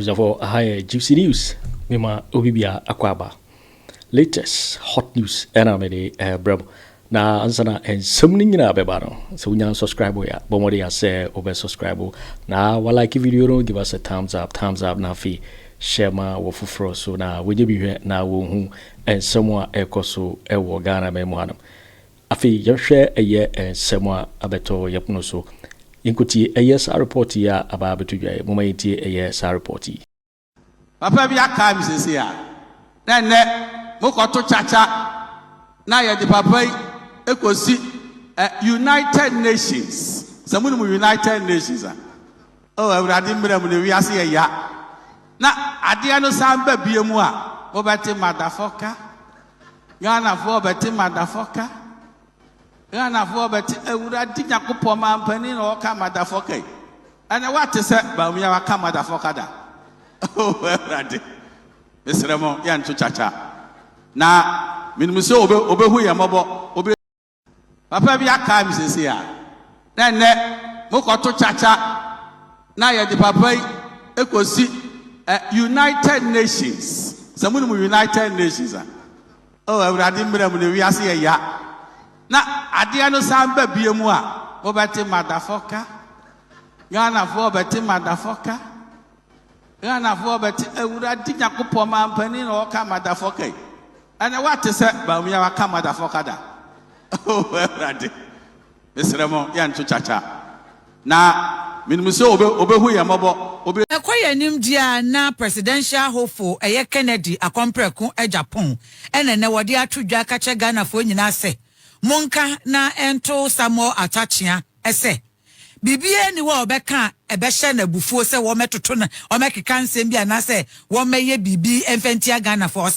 Abujafo high Gypsy News. Mima Obibia Akwaba. Latest hot news enamede brabo. Na ansana and something in Abebano. So we subscribe ya. Bomodi ya say over subscribe. Na like video no give us a thumbs up na fi share ma wofufro so na we be here na wo hu and someone ekoso ewo Ghana memoanam. Afi ye share eye and someone abeto yapno so. Inkuti AS report ya aba betudwa moma yiti AS report yi papa bi aka mi sese ya na ne mokoto chacha na ye di papa ekosi United Nations samunu mu United Nations oh awurade mmerem ne wiase ya na ade no samba biemu a obeti MɔdaFckér Ghana for obeti MɔdaFckér Ghana for but Uradi Nyankopɔn mampani na ɔka MɔdaFckér ana wate sɛ Bawumia waka MɔdaFckér da oh Uradi mesremo ya nto chacha na minimum sɛ obehu yɛ mɔbɔ obe papa bi aka mi sese ya na ne mokoto chacha na ye di papa ekosi United Nations samunu mu United Nations oh Uradi mmerem ne wiase ya na ade no samba biemu a obeti MɔdaFckér Ghana for obeti MɔdaFckér Ghana for obeti Uradi Nyankopɔn mampani na ɔka MɔdaFckér ana wate sɛ Bawumia waka MɔdaFckér da oh Uradi mesremo ya nto chacha na minimum sɛ obehu yɛ mɔbɔ obe ekoye nimdia na presidential hopeful Kennedy Agyapong ene ne wode atodwa ka che Ghana for nyina sɛ monka na ento samo atachia ese bibie ni wa obeka ebehye na bufuo se wo metoto na o mekeka nsem bia na se wo meye bibi emfentia Ghana for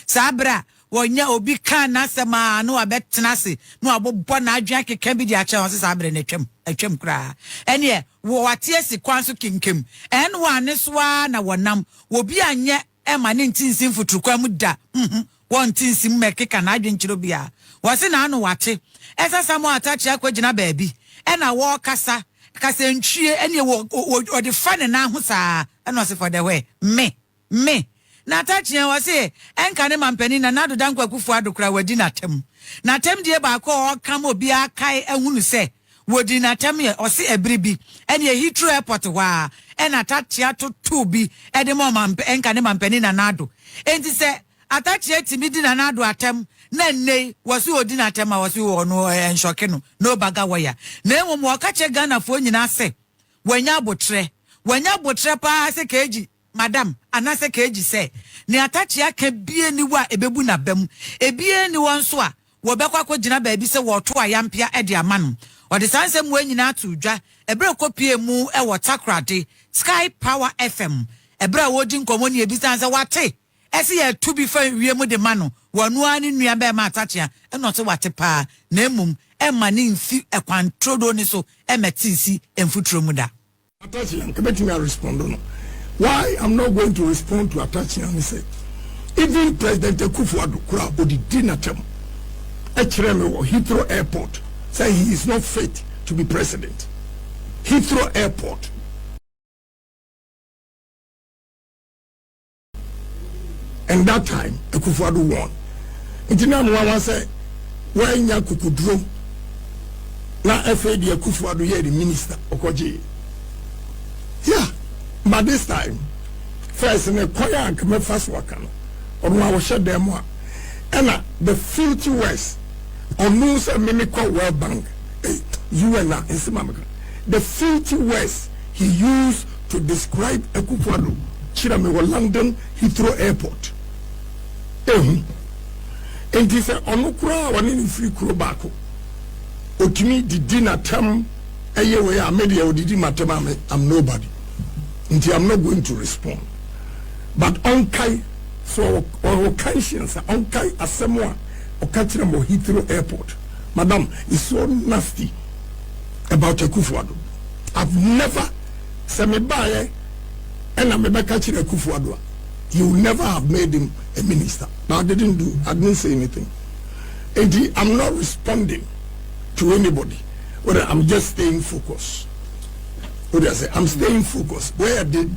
sabra wonya obi ka na sema na wabetena se na abobbo na adwan keka bi di ache won se sabra na atwam kra ene wo wate asi kwanso kinkem en wa ne soa na wonam obi anye ema ne ntinsim futurukwa mu da won tinsim mekeka na adwan kiro bia wase na anu wate esa samo atachia kwagina baabi ena wo kasa ntwie ene wo de fa ne na ho saa ena se for the way me na atachia wase enka ne mampani na nado dan Kwaku Addo kra wadi na tem die ba ko kam obi akai ehunu se wodi na tem ye ose ebribi ene Heathrow airport wa ena atachia to bi ede mo enka ne mampani na nado enti se atachia timidi na nado atem na nei wasu odina tema wasu ono enshoke no baga waya na enwo waka che Ghana fo nyina se wanya botre pa se keji madam anase keji se ne atachi aka bie ni wa ebebu na bam ebie ni won so a wo bekwa ko gina baabi se wo to ayampia e de amano ode sanse mu anyina atudwa ebre kopie mu e wo takrade Sky Power FM ebre wodi nkomo ni ebisanse wate esi ye to be fa wiemu de mano wonu ani nua be ma atachia eno te wate pa na emum e ma ne nfi e kwantrodo ni so e metinsi emfuturo mu da atachia nkebeti me respond no why I'm not going to respond to atachia me say even President Akufo Addo kura odidi na tem etchere me wo Heathrow airport say he is not fit to be president. Heathrow airport and that time Akufo Addo won. Intina mwa say wanya kukudro na FAD Akufo Addo here the minister okoje. Yeah, but this time first in a choir and come first work on wa share them and the filthy west on news and mimical World Bank UN the filthy west he used to describe Akufo Addo Chiramewo London Heathrow airport. And he said, Onukura, one in free Kurobako. Otimi did dinner term a year where I made you did matamame. I'm nobody. Until I'm not going to respond. But Onkai, so our conscience, Onkai Asamoah, or Katramo Heathrow airport. Madam, is so nasty about Akufo Addo. I've never said me buy and I'm a catching Akufo Addo. You never have made him a minister. Now I didn't say anything. And I'm not responding to anybody. Whether I'm just staying focused. What do I say? I'm staying focused. Where I did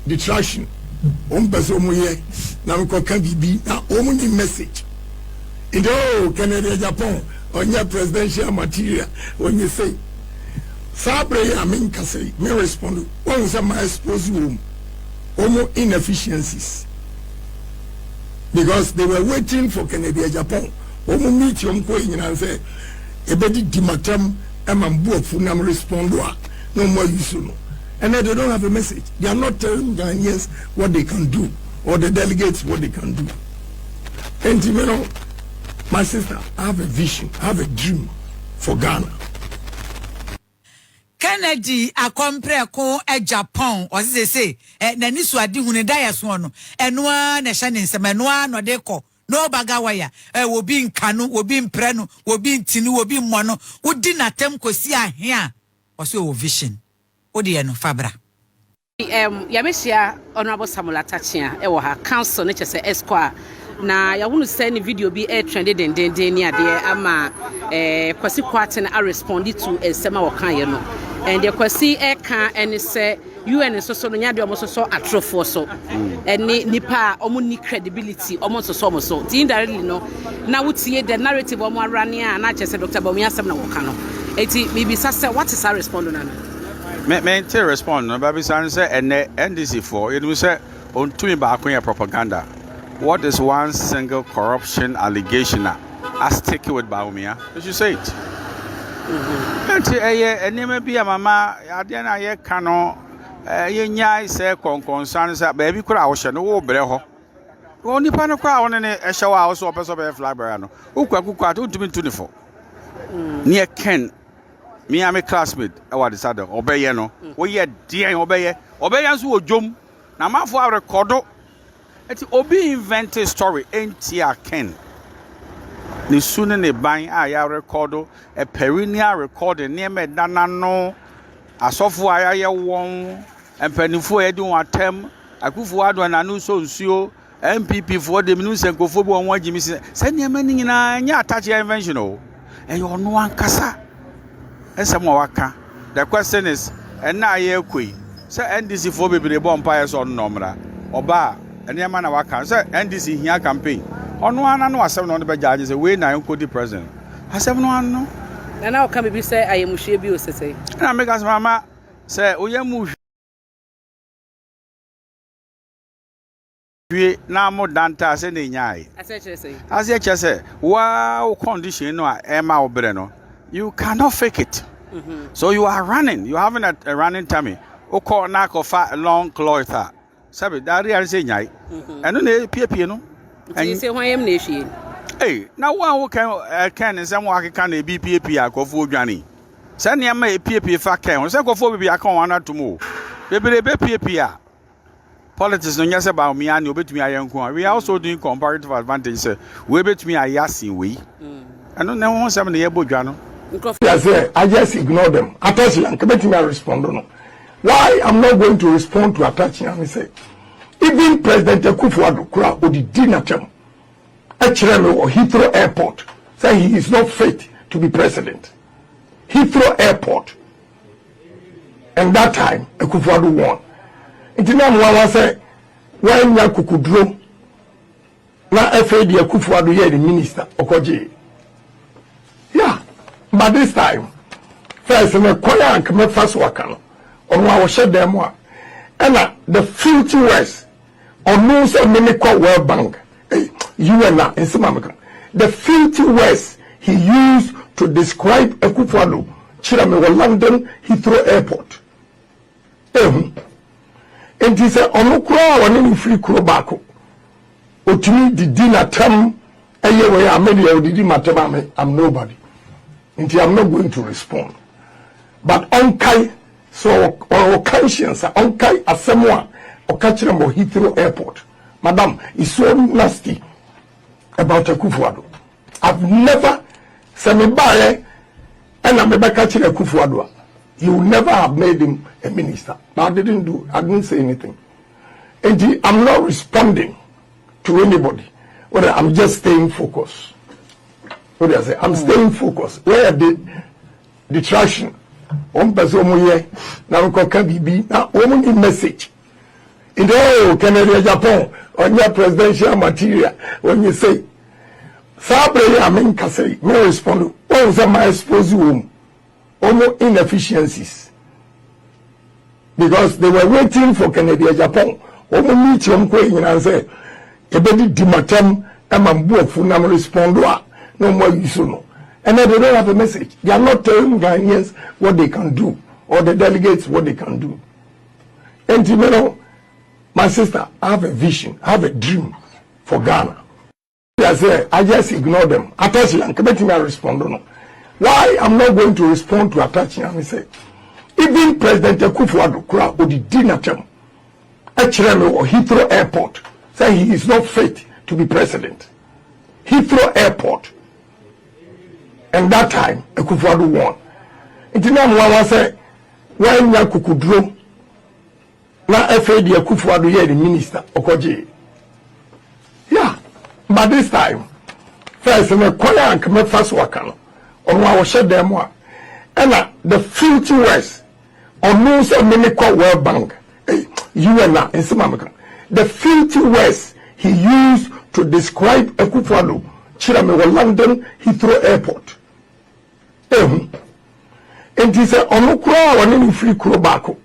distraction. Person here now we can be now only message. And oh, Kennedy Agyapong on your presidential material when you say Sabre, I mean, can say, may respond. One some my expose room, almost inefficiencies because they were waiting for Kennedy Agyapong. Omo meet you going and say, a bedi dimatam, Amambu Funam respond, no more Owusu. And then they don't have a message. They are not telling Ghanaians what they can do, or the delegates what they can do. And you know, my sister, I have a vision, I have a dream for Ghana. Kennedy Agyapong Agyapong, or they say, Nani Swadi Hunedaya Swan, and one a shanning some and one or deco, no bagawaya, will be in Kanu, will be in Preno, will be in Tinu, will be in Mono, who did not tempt Kosia here, or so vision. Odiano Fabra. Yamesia Honorable Samuel Attachia, Ewa, Council, Nature say Esquire. Na ya wunu send video be air trended and near there ama kwasi kwate na respond to esema wakan ye no and the kwasi e kan and say UN so no nya de omo so Ato Forson and nipa omo ni credibility omo so indirectly no na wutie the narrative omo arane a na che say Dr. Bawumia asem na wakan no eti bibi say what is our respond na me tell respond no baby san say and NDC for it will say on to ba akon propaganda. What is one single corruption allegation as taken with Bawumia? You should say it. And you may be a mama, Adena ye cano, ye nyai say concern, baby could I was no breho. Only pan crown and a shower house or person of a flabrano. Who Kwaku to be 24. Near Ken, me, I'm a classmate, what is other, obey no, we yet dear obey us who jump. Now, my for our recordo. It's obi invented story NTR Ken. Ni sooner ne bang a recordo a perennial recording near me danano a software I won and pennyfo edu atem Akufo Addo and anu so nsuo NPP for the news and Kofobo and one Jimmy send your money in a touch invention and you no one kasa and some waka. The question is and now ye kui say NDC for be the bonfires on Nomra Oba. And your man of say NDC here campaign. On one and was 7 on the judges away now could the president. I said no one no. And now can be say I am Mushebi say. And I make us mama say we move now more than tas any nyai. As you say, wow condition no Emma Obreno. You cannot fake it. So you are running, you having a running tummy. O call knock of fat long cloth. Sabe, that real say nyai. And no PPP no. And you say why am nation? Hey, now one can and someone can be PPP Akufo Addo. Send him a PPP fa can. Say Akufo be akon to move. Baby PPP. Politics no nyase ba me an obetumi ayenko. We are also doing comparative advantage. We betumi ayasi we. And no one some na yebodwa no. I just ignore them. Attaching, can respond no. Why I'm not going to respond to attaching? I say, even President Akufo Addo kura odi dinatem. Aremeyaw or Heathrow Airport say he is not fit to be president. Heathrow Airport, and that time Akufo Addo won. It is now say when ya kukudro na FAD Akufo Addo here the minister Okoje. Yeah, but this time first me kwaya and come first wakano. On our share them and the filthy words on no so many call World Bank. You and I in some the filthy words he used to describe Akufo Addo Kyeremanteng London Heathrow Airport. And he said, "On ukura wani free kuro bako. Otumi di dinner term ayewe Aremeyaw didi matema I'm nobody. Until I'm not going to respond. But on kai so or conscience on kai asemwa or Kyeremanteng Heathrow Airport. Madam, it's so nasty about Akufo Addo. I've never said me buy and I'm about Akufo Addo. He would never have made him a minister. But I didn't say anything. And I'm not responding to anybody. Well, I'm just staying focused. What do I say? I'm staying focused. Where the distraction? One person here now can be now only message. In the Kennedy Agyapong on your presidential material, when you say, Sabre, I mean, Casey, may respond, what was my exposé room? Almost inefficiencies. Because they were waiting for Kennedy Agyapong. Almost meet your queen and say, a baby dimatem, and my book for number respond, no more use. And then they don't have a message. They are not telling Ghanaians what they can do, or the delegates what they can do. And you know, my sister, I have a vision, I have a dream for Ghana. I say, I just ignore them. Attaching and committing my respond. Why I'm not going to respond to attaching and say, even President Akufo Addo would dinner term, Aremeyaw or Heathrow Airport, say he is not fit to be president. Heathrow Airport. And that time, Akufo Addo won. It's now I say, why not Kukudro? Now, FAD Akufo Addo here, the minister, Okoje. Yeah, but this time, first, I'm a choir and come first worker. On our shed them one. And the filthy words, on no so many call World Bank, UN in Samamaka. The filthy words he used to describe Akufo Addo, Kyeremanteng, London Heathrow Airport. And he said, Onukura, or any free Kurobako.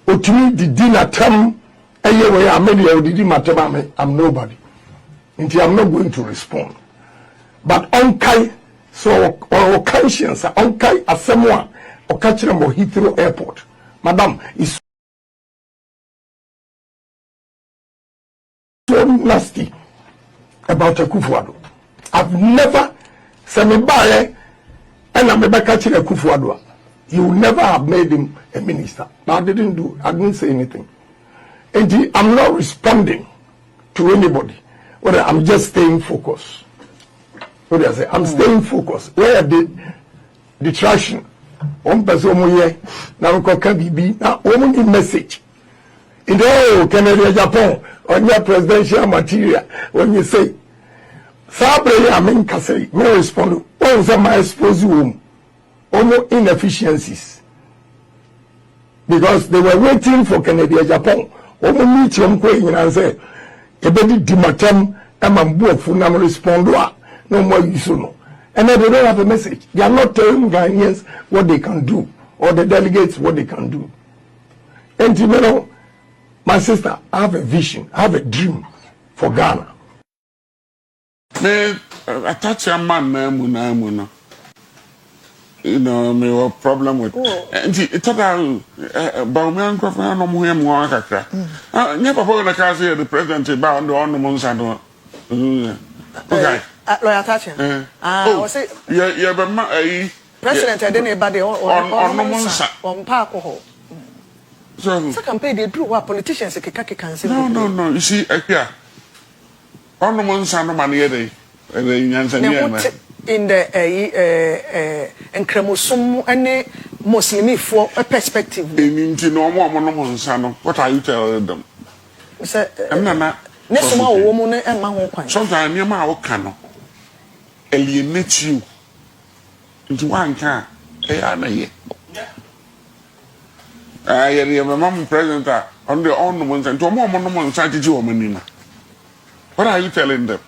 Otumi the dinner term a year where I'm nobody. And I'm not going to respond. But Onkai, so our conscience, Onkai as someone or catch them or Heathrow Airport. Madam is so nasty about Akufo Addo. I've never said me by and I'm about catching Akufo Addo. You will never have made him a minister. But I didn't say anything. And I'm not responding to anybody. Whether I'm just staying focused. What do I say? I'm staying focused. Where the distraction? One person here, now Kabibi, now only message. In the Kennedy Agyapong on your presidential material, when you say, Sabre, I mean, Casey, may respond, what was my exposé room? Almost inefficiencies. Because they were waiting for Kennedy Agyapong. Almost meet your queen and say, a baby dimatem, and my book for number respond, no more use. And then they don't have a message. They are not telling Ghanaians what they can do, or the delegates what they can do. And you know, my sister, I have a vision, I have a dream for Ghana. Me attach a man, you know, me have problem with. And it's about Bawumia Campaign no more kakra. Never for the case the president about the ornaments and okay. Lawyer Thatcher. I say yeah, but president I didn't body ornaments on park. So campaign they do what politicians can say. No. You see, here ornaments are no money there. In the Kremosum any Muslim for a perspective. What are you telling them? Next woman and man. Sometimes your mouth cannot alienate you into one car. I am a mom president on the ornaments and to more monuments. What are you telling them?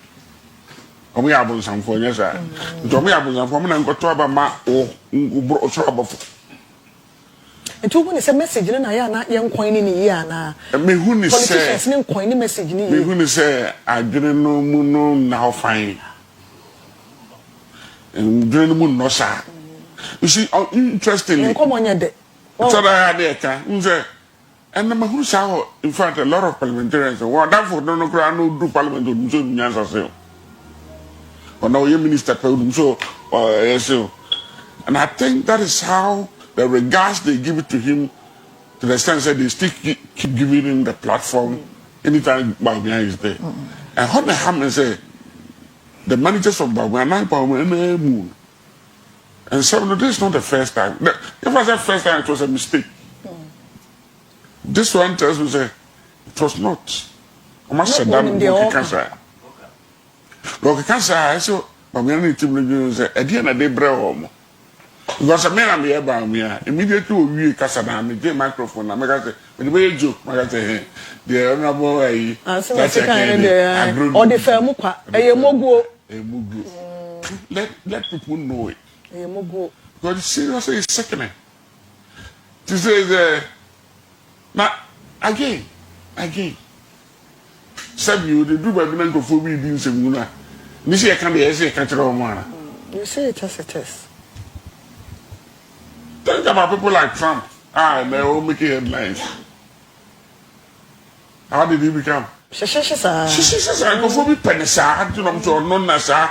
We have some for yes, sir. We have some for me and got to about my or trouble. And to when it's a message, and I am not young coin in a year now. Me who is saying, coin message. Me who say, I didn't know now fine. And didn't moon no, sir. You see, interestingly, come on, your day. So I had there, and the who saw, in fact, a lot of parliamentarians, well, therefore, don't know, do parliament to do yourself. Or now your minister told him so, and I think that is how the regards they give it to him, to the extent that they still keep giving him the platform anytime Bawumia is there. And what they have and say, the managers of Bawumia moon. And so no, this is not the first time. If I said first time, it was a mistake. This one tells me say it was not. I must say that cancer. Look, cancer. I saw Bawumia need to say at the end of the day, bro. Because I mean, I'm here by me. Immediately, we cast a microphone. I'm going to say, the joke, I'm going to say, the honorable, that's or the firm, a mugu. Let people know it. A mugu. God, seriously, it's second. To say, now, again. Some you the do by the for me being some. This year can be a catcher man. You say it as it is. Think about people like Trump. They all make headlines. How did he become? She says, I go for me penisa, you know, so non as a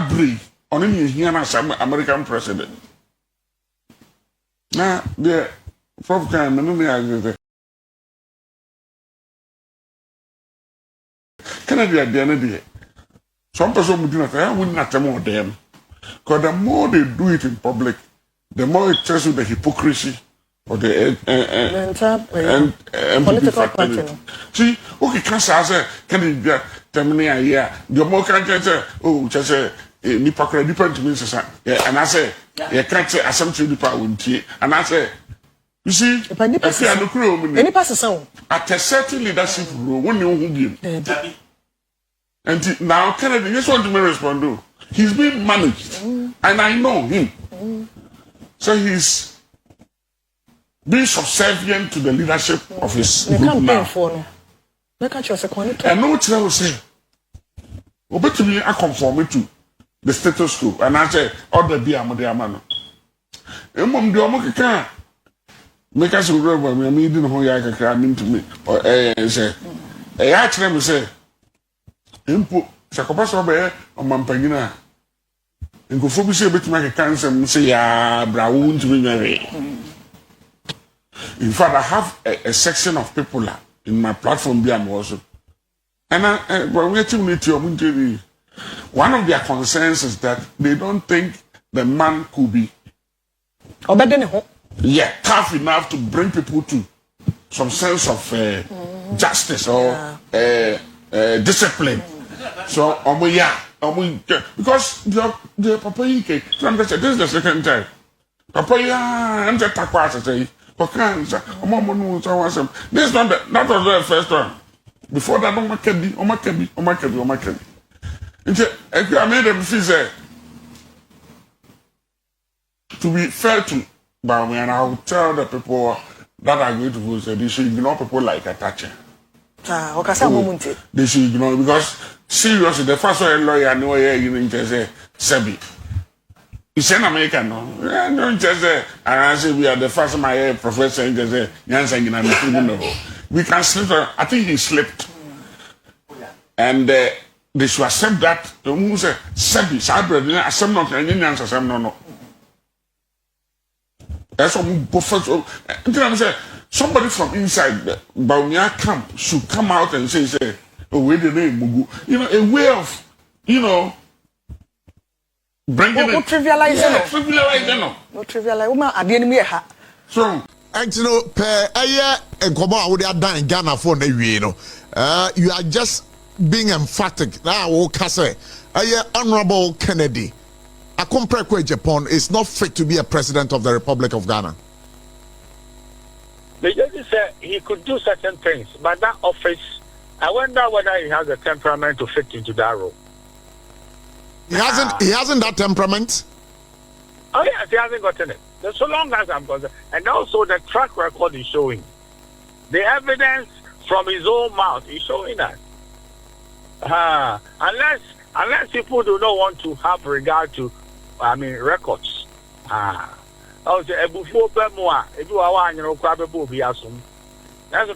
breed on any here as American president. Now, the Prof. Kennedy Agyapong. Some person would not say, I wouldn't have more them. Because the more they do it in public, the more it tells you the hypocrisy of the political party. See, okay, can't say, Kennedy Agyapong here. The more can say, oh, just say, Nipa credit to me, and I say, you can't say, Asante Bediatuo, and I say, you see, any person at a certain leadership role, when you give. And now Kennedy, just want to respond to. He's being managed, and I know him. So he's being subservient to the leadership of his group now. And no one will say, "Obey to me, I conform to the status quo." And I say, "All the be amano." Mom, do I can make us remember me? I mean, didn't know you can to me or say, "I actually say." Impo sakopaso be o mampanyina nkofo bi se betima ke kansem say ya brawo ntumi nwe. In fact, I have a section of people in my platform bi am also. And one of their concerns is that they don't think the man could be tough enough to bring people to some sense of justice or discipline. So, because the papa, this is the second time. Papa, I'm just a say, this is not that was the first one. Before that, I made them feel to be fair to Bawumia, and I will tell the people that are going to vote that they should ignore people like Atache. They should ignore because seriously, the first one lawyer know you say Sammy. He's an American, no? Don't just say, and I say we are the first my professor in the Yansan. We can slip. I think he slipped, and they should accept that. The moon say Sammy, some not and Yansan, some no. That's what somebody from inside the Bawumia camp should come out and say, oh, wait the name, Mugu. You know, a way of, bringing it. Trivializing. No trivializing. At the enemy. So, and and come on, we are done in Ghana for the you are just being emphatic. Now, Honorable Kennedy Agyapong Agyapong is not fit to be a president of the Republic of Ghana. The judge said he could do certain things, but that office, I wonder whether he has the temperament to fit into that role. He hasn't that temperament. Oh yes, he hasn't gotten it. So long as I'm concerned, and also the track record is showing, the evidence from his own mouth is showing that. Unless people do not want to have regard to, records. That's the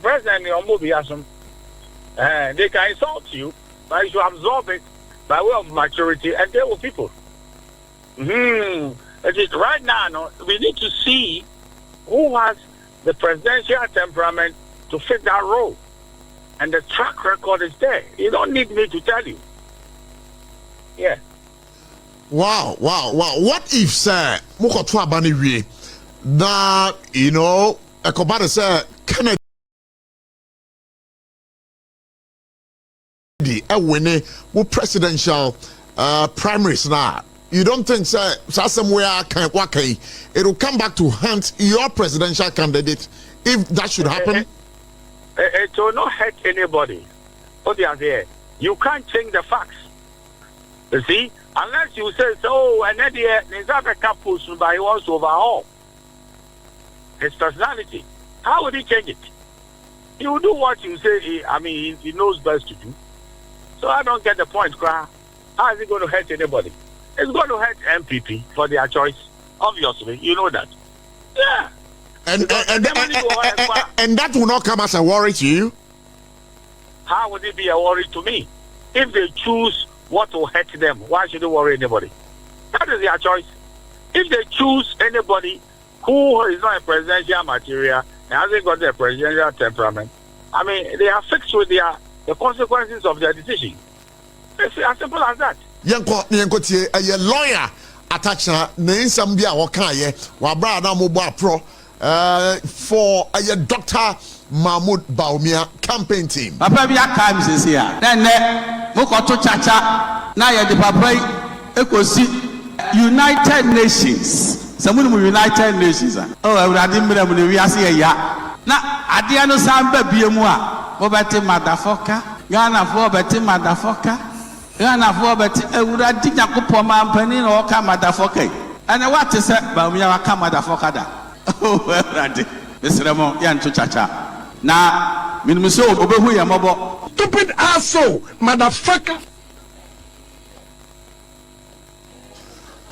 president they can insult you, but you should absorb it by way of maturity and deal with people. It is right now, we need to see who has the presidential temperament to fit that role. And the track record is there. You don't need me to tell you. Yeah. Wow. What if, sir, Mukotwa Baniwi, that, Ekobada, sir, Kennedy, winning with presidential primaries now. you don't think somewhere it will come back to hunt your presidential candidate if that should happen? It will not hurt anybody. What they are there, you can't change the facts. You see, unless you say so, and then the South African person by wants to overhaul his personality. How would he change it? He will do what you say. I mean, he knows best to do. So I don't get the point, Kra. How is it going to hurt anybody? It's going to hurt NPP for their choice. Obviously, you know that. Yeah. And that will not come as a worry to you? How would it be a worry to me? If they choose what will hurt them, why should they worry anybody? That is their choice. If they choose anybody who is not a presidential material and hasn't got their presidential temperament, I mean, they are fixed with the consequences of their decision. It's as simple as that. Yanko, a lawyer attached Nansam Bia Wakaye, Wabrada Moba Pro for a Dr. Mahamadu Bawumia campaign team. Papa Bia comes is here. Then Mokoto Chacha, Naya de Papa Ekosi United Nations. Someone United Nations. Oh, I didn't remember we are here. Now, Adiano Samba Biamua, Bobati MɔdaFckér, Ghana for Betty MɔdaFckér. Ghana for Betty, would I dig a couple man penny or come MɔdaFckér? And what is that? Bawumia come MɔdaFckér. Oh, well, Mr. Ramon, Yan to Chacha. Now, Minimuso, Obehu Yamobo. Stupid asshole, MɔdaFckér.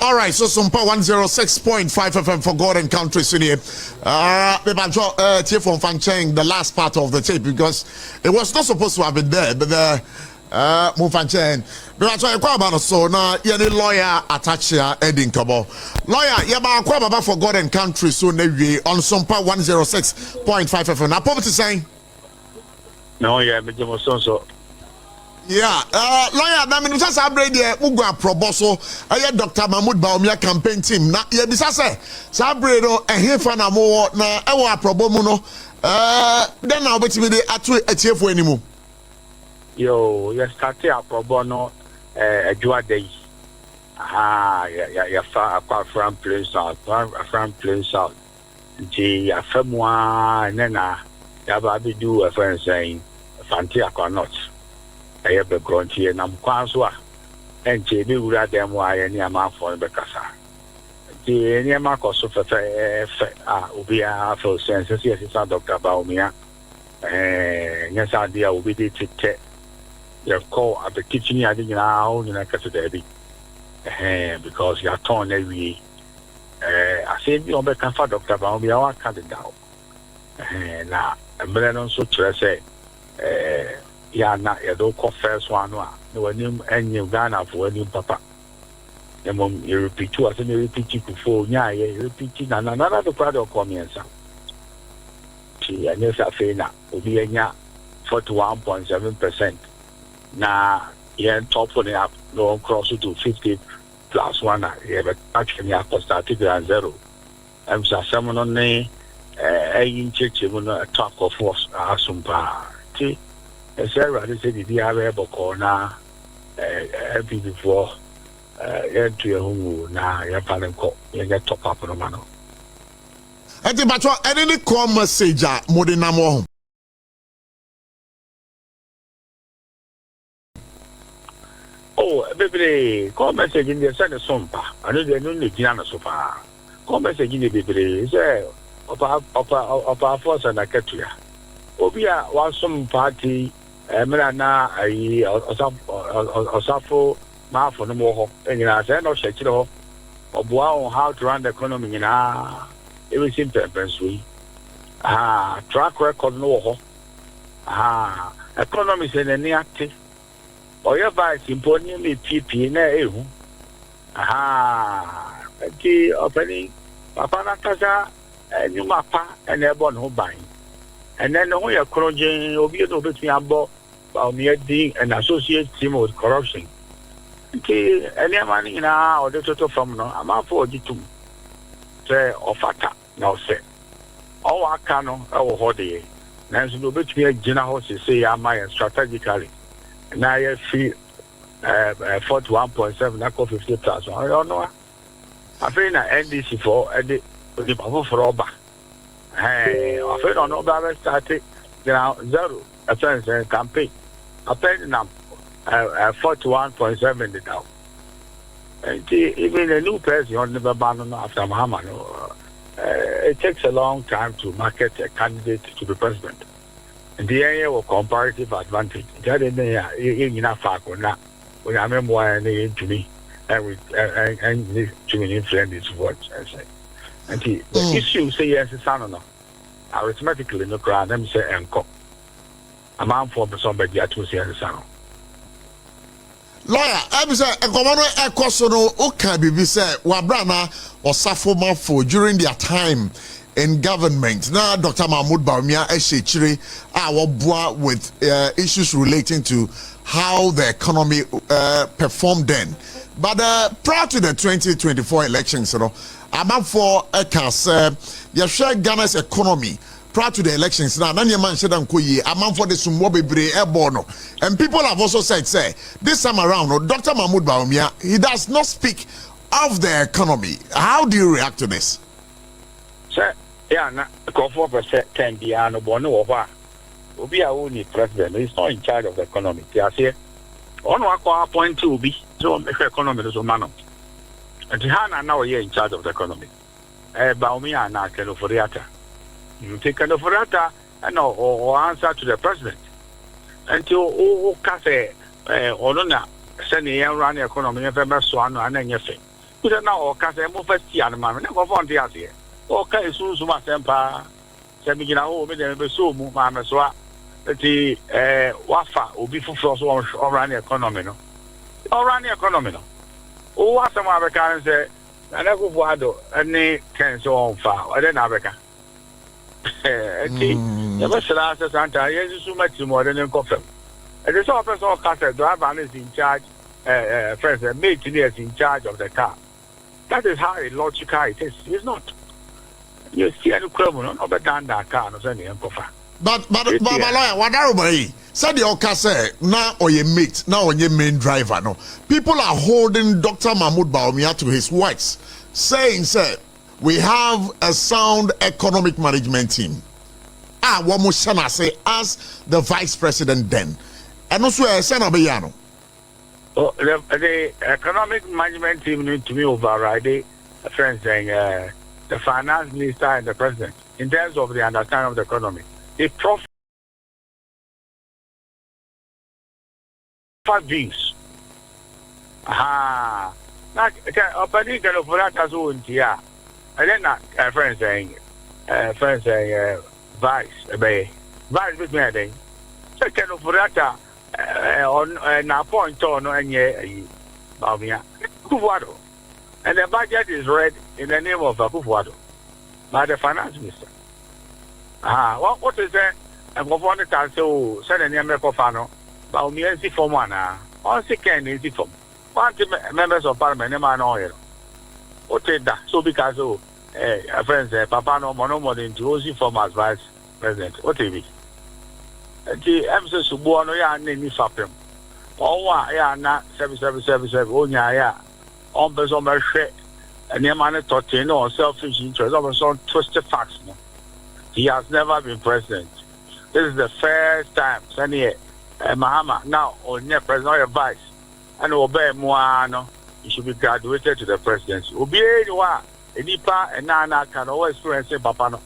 All right, so Sumpa 106.5 FM for God and Country Senior. Tier from Fancheng, the last part of the tape, because it was not supposed to have been there, but the Mufancheng. But I try so now, any lawyer attached here, Edin Kabo. Lawyer, Yaba Kwababa for God and Country soon on Sumpa 106.5 FM. Now, poverty saying? No, yeah, but you must also. Yeah, lawyer, na me nsa sabre de ugwa proboso aye Dr. Mahamadu Bawumia campaign team na ye bisa se sabre no ehefa na mo na ewo aprobo mu no den na obetimi de atu atiefo animu. Yo, you start aprobo no adwa dey. Ya fa akwa from place out, from place out. Nti ya famwa na ya ba bi do a friend saying fanti akwa not. I have a grunt here, and I'm Quaswa, and Jamie would have them why any amount for the Cassa. The any amount of Ubia for senses, yes, it's not Dr. Bawumia. Yes, idea will be the ticket. You call at the kitchen, I think now, you know, Cassidy, because you are torn every. I said, you know, for Dr. Bawumia, I cut it down. Now, and then also to say, yeah, not ya do call first one. No one and you Ghana for any papa. The mom you repeat to us and you repeat you for you repeating and another crowd call me and some. She and yes, I say now will be a 41.7%. Now, yeah, top for the up, no cross to 50 plus 1. Yeah, but actually, I started at 0. I'm someone on the church, a talk of force, Asumpa. Sarah, they said the able corner before to your home now, your panel call, you get top up on the man. I think about any call message, Modinamo. Oh, baby, call message in the Senate Sumpa. I know they don't need Diana so far. Call message in the baby, say, Ato Forson Adorye. Obia was some party. Melana, I Osafo, Mafo, no more, and I said, no, shake it off. Or how to run the economy in everything purposely. Track record no. Economy is in any active. Or your vice important PP in a okay, opening Papa Nataja, and you mapa, and everyone who buying. And then when you're closing, you'll be able to about Bawumia and associate him with corruption. Okay, any money now or the total from no, I'm out for you to say of Atta now say. All I can our holiday. Nancy will be to me a general to say, am I strategically. And I feel 41.7 na 50,000. I don't know. I feel na NDC for the people for Oba. Hey, I feel on Oba started zero a campaign. I paid them 41.7 now. And even a new person on the Babano after Mahamadu, it takes a long time to market a candidate to be president. And the area of comparative advantage. That in the fact or not. When I remember why I need to me and to me influence his words. And the issue say yes, it's on arithmetically no crowd, them say enco. A man for somebody that was here, son. Lawyer, I'm saying, a governor, a question, okay, be said, Wabrana or Safo during their time in government. Now, Dr. Mahamadu Bawumia Eshechiri, our boy with issues relating to how the economy performed then. But prior to the 2024 elections, I'm up for a case, you share Ghana's economy. Prior to the elections, now, I'm for the Sumwobe Ebono. And people have also said, say, this time around, Dr. Mahamadu Bawumia, he does not speak of the economy. How do you react to this? Sir, yeah, go for percent piano bono over. Obi a only president is not in charge of the economy. They are here. On one point to be so make economy is a man. And Hana now here in charge of the economy. Bawumia na Ken Ofori Atta. You take Ken Ofori Atta and or answer to the president. Until Case Olona send the run the economy if ever swan and then you say. Put it now or Case move first and man, never found the idea. Okay, soon Suma Sempa, Semigina, maybe so move my Meswa. The Wafa will be for or run the economy. Or run the economy. Oh, what some Americans say, and Akufo Addo, and they can so on far, I don't America. The best last Santa, yes, so much more than confirm. And this officer of Castle, driver is in charge, president, mate is in charge of the car. That is how illogical it is. It's not. You see any criminal, no better than that car, no sending him for fun. But lawyer, what are we? Said the Okase now or your mate, now on your main driver. No, people are holding Dr. Mahamadu Bawumia to his words, saying, "Sir, we have a sound economic management team." What must I say as the vice president then, and also a Senabayano. Oh, the economic management team need to be override friends saying the finance minister and the president in terms of the understanding of the economy. The profit views. Aha. Now, opening Ken Ofori Atta's own Kyea. And then friends saying, vice with me, I think. So Ken Ofori Atta on a point on Bawumia. Akufo Addo. And the budget is read in the name of Akufo Addo by the finance minister. What is that? And what one can so send a name of Fano, Bawumia see from one, on second is from one members of parliament, man oil. What is that? So because friends, Papa no more than to see from as vice president. What is it? The emphasis of Buono ya name Fapem. Oh, ya na 7777, oh, ya on person share and your man taught or selfish interest of some twisted facts. He has never been president. This is the first time Sunny Mahama now on your president or vice and obey Moano. He should be graduated to the presidency. Obey anyone, Nipa and Nana can always experience Papano.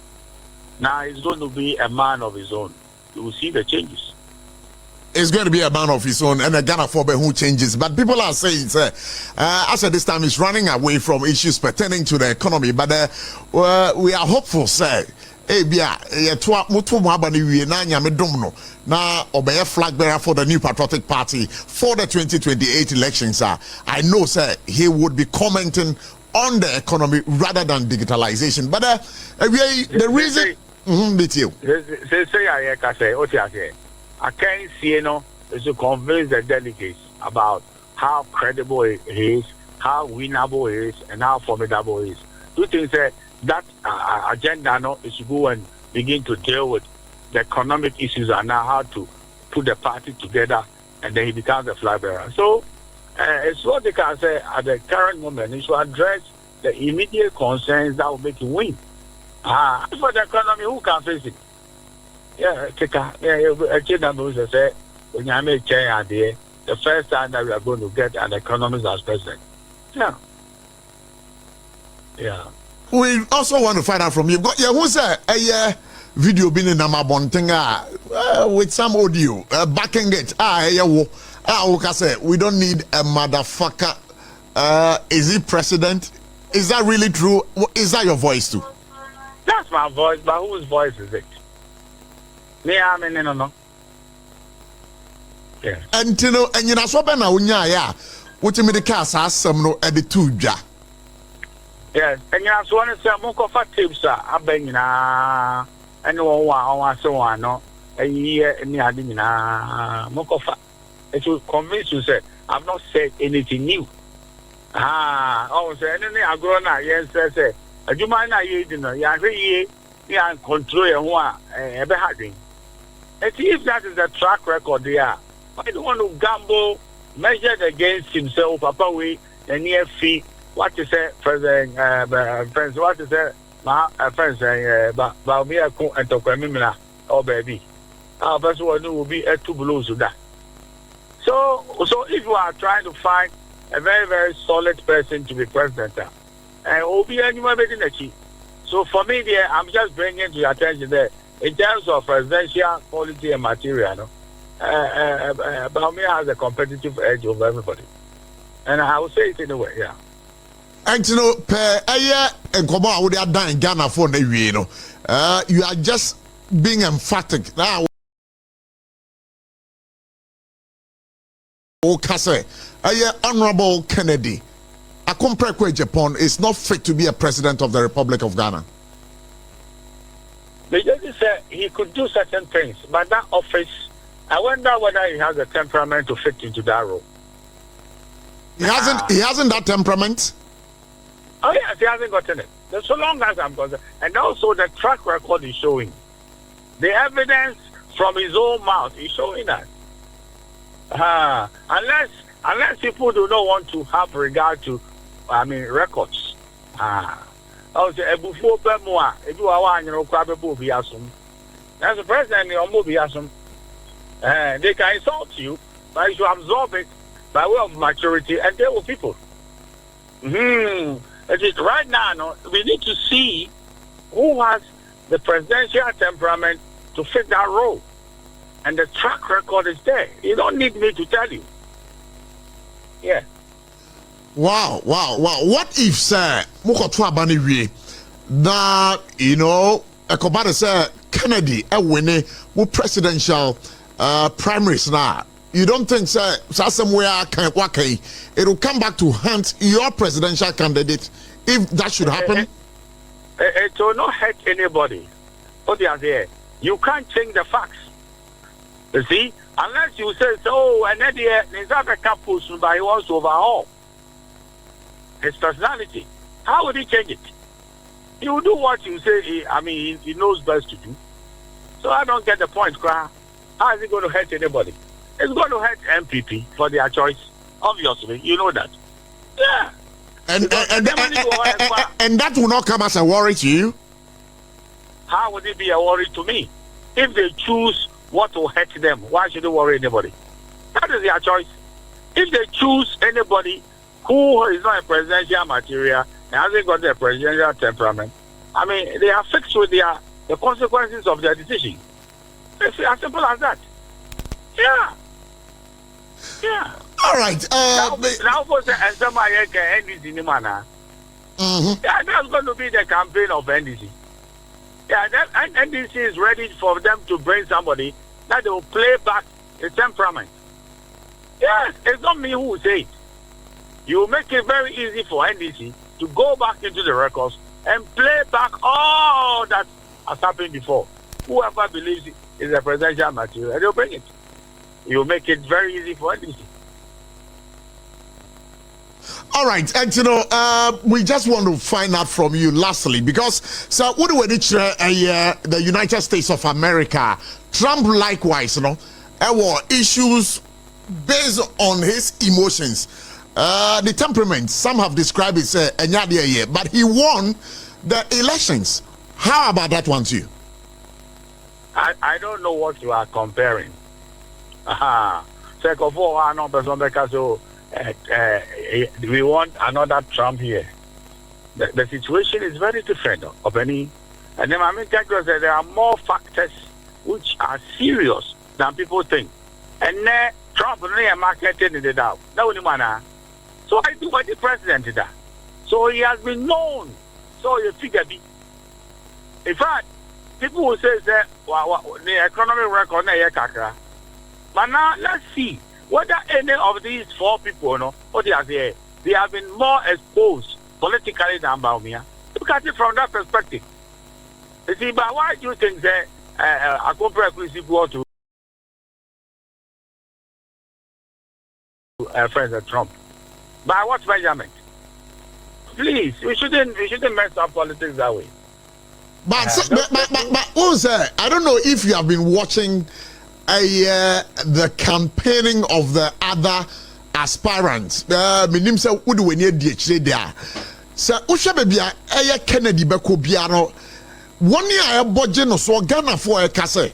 Now he's going to be a man of his own. You will see the changes. It's going to be a man of his own and a Ghana for who changes. But people are saying, as at this time, he's running away from issues pertaining to the economy. But we are hopeful, sir. Now obey flag bearer for the New Patriotic Party for the 2028 elections. I know, sir, he would be commenting on the economy rather than digitalization. But the reason, I can't see is to convince the delegates about how credible it is, how winnable it is, and how formidable it is. Two things that agenda is to go and begin to deal with the economic issues and now how to put the party together, and then he becomes the flag bearer. So it's what they can say at the current moment is to address the immediate concerns that will make you win. For the economy, who can face it? Yeah, Kyea say when I make Kyea the first time that we are going to get an economist as president. Yeah. Yeah. We also want to find out from you. Who's a video being in Namabontenga with some audio backing it. We don't need a motherfucker. Is he president? Is that really true? Is that your voice too? That's my voice, but whose voice is it? Me, I mean, no. Yeah. And you know, so bena unya ya. What you mean the cast has some no edit to ja. Yes, and you have one say moko fa tips abengina anyone wa so one no any ade nyina moko fa. It will convince you say I've not said anything new. Say any agro na yes say aduma na ye di no ya hwe ye ya control ye ho a ebe hadwen. If that is the track record there, I don't want to gamble measured against himself, Papa we the near fee. What you say, President? Friends, what you say? Friends, Bawumia Campaign, oh baby. Our first one will be a two blues to that. So if you are trying to find a very, very solid person to be president, and will be anyone within the chief. So for me, there, I'm just bringing to your attention there in terms of presidential quality and material. No? Bawumia has a competitive edge over everybody, and I will say it in a way, yeah. And you know, and come on, we are dying Ghana for the you know. You are just being emphatic now. Honorable Kennedy Agyapong Agyapong is not fit to be a president of the Republic of Ghana. The judge said he could do certain things, but that office, I wonder whether he has the temperament to fit into that role. He hasn't that temperament. Oh yes, he hasn't gotten it. So long as I'm concerned, and also the track record is showing, the evidence from his own mouth is showing that. Unless people do not want to have regard to, records. That's the president. They can insult you, but you should absorb it by way of maturity and deal with people. It is right now, no, we need to see who has the presidential temperament to fit that role. And the track record is there. You don't need me to tell you. Yeah. Wow. What if, sir, that, you know, Ekobada say Kennedy winning with presidential primaries now? You don't think, sir, somewhere it will come back to hunt your presidential candidate if that should happen? It will not hurt anybody. What they are there, you can't change the facts. You see, unless you say so, and then there's other couples, but he wants to overhaul his personality. How would he change it? He will do what you say. He knows best to do. So I don't get the point, How is it going to hurt anybody? It's going to hurt NPP for their choice. Obviously, you know that. Yeah. And that will not come as a worry to you? How would it be a worry to me? If they choose what will hurt them, why should they worry anybody? That is their choice. If they choose anybody who is not a presidential material and hasn't got a presidential temperament, they are fixed with the consequences of their decision. It's as simple as that. Yeah. All right. Now for NDC, that's going to be the campaign of NDC. Yeah, NDC is ready for them to bring somebody that will play back the temperament. Yes, it's not me who will say it. You make it very easy for NDC to go back into the records and play back all that has happened before. Whoever believes it is a presidential material, they'll bring it. You make it very easy for NDC. All right, and you know, we just want to find out from you lastly, because so what do we need the United States of America, Trump likewise, you know, there were issues based on his emotions. the temperament, some have described it as a but he won the elections. How about that one to you? I don't know what you are comparing. Second of all, I know so we want another Trump here. The situation is very different of any. And then I mean, there are more factors which are serious than people think. And then Trump is marketing in the Dow. So I do what the president did. So he has been known. So you figure be. In fact, people will say that the economic record na kakra. But now let's see whether any of these four people, what they are there, they have been more exposed politically than Bawumia. Look at it from that perspective. You see, but why do you think that Akufo Addo to President Trump? By what measurement? Please, we shouldn't mess up politics that way. But I don't know if you have been watching the campaigning of the other aspirants. Minim say would we need the there. So Ushabia Kennedy Bekobiano 1 year a budget no so Ghana for a case.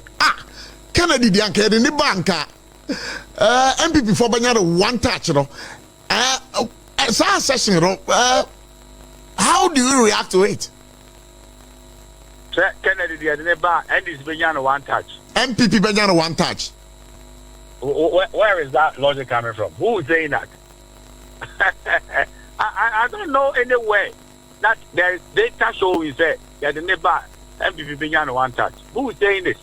Kennedy the anke in the banka MPP for Banyana one touch session how do you react to it? Kennedy the bar and is Banyana one touch. MPP Banyana one touch. Where is that logic coming from? Who is saying that? I don't know anywhere that there is data showing that the neighbor MPP Banyana one touch. Who is saying this?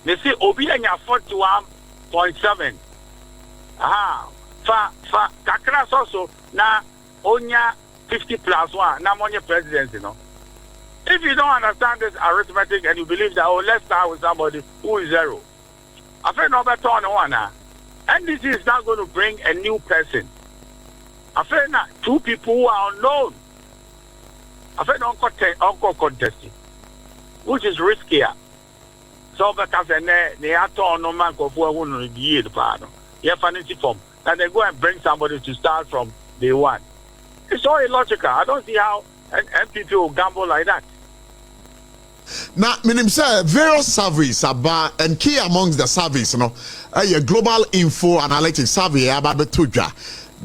They say Obianya 41.7. For Kakras also now onya 50+1. Now money presidency, If you don't understand this arithmetic and you believe that let's start with somebody who is zero. I feel no better on one now. And this is not going to bring a new person. I feel that 2 people who are unknown. I feel uncle contesting, which is riskier. So because they are torn no man go for one year the pardon. You have fancy form. And they go and bring somebody to start from day one. It's all illogical. I don't see how an MPP will gamble like that. Now, meaning say various surveys about and key amongst the surveys, a global info analytics survey about Betuja.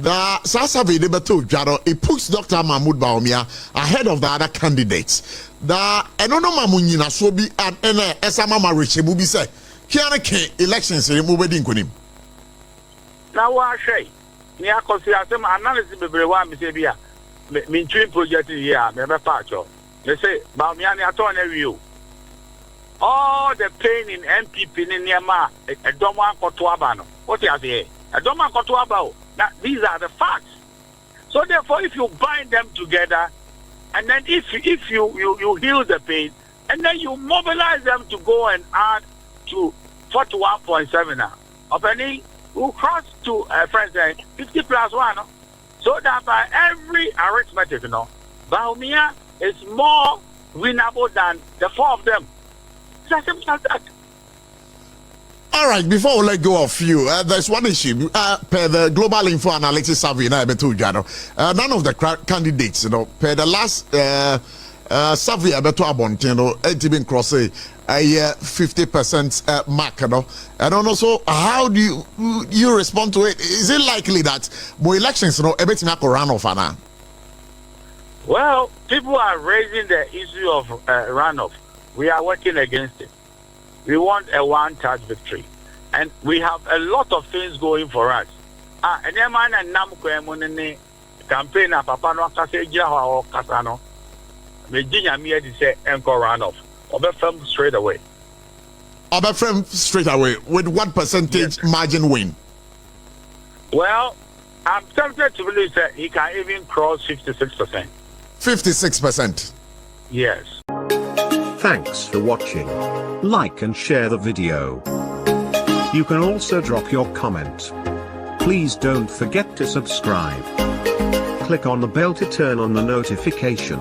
The survey de Betuja, it puts Dr. Mahamadu Bawumia ahead of the other candidates. The enono mamunyina so be and esama mariche bubi say Kyea elections remove dinkunim. Now what say? Me consider some analysis bebre wa me say bia me twin project here me be patcho. They say Bawumia ni ato na review. All the pain in MPP in Niama, a Doóm Kotuaba. What you say? A Doóm Kotuaba. Now these are the facts. So therefore, if you bind them together, and then if you heal the pain, and then you mobilize them to go and add to 41.7 now, opening will cross to president 50+1. So that by every arithmetic, Bawumia is more winnable than the 4 of them. It's as simple as that. All right, before we let go of you, there's one issue. Per the Global Info Analytics survey, none of the candidates, per the last survey, it's been crossing a 50% mark, And also, how do you respond to it? Is it likely that more elections, everything will run off, Anna? Well, people are raising the issue of runoff. We are working against it. We want a one-touch victory. And we have a lot of things going for us. And then man and Namko campaign Papa no kase Gyamfi or Kasano. Virginia me to say encore runoff. Obefem straight away. Obefem straight away. With what percentage margin win? Well, I'm tempted to believe that he can even cross 56%. 56%. Yes. Thanks for watching. Like and share the video. You can also drop your comment. Please don't forget to subscribe. Click on the bell to turn on the notification.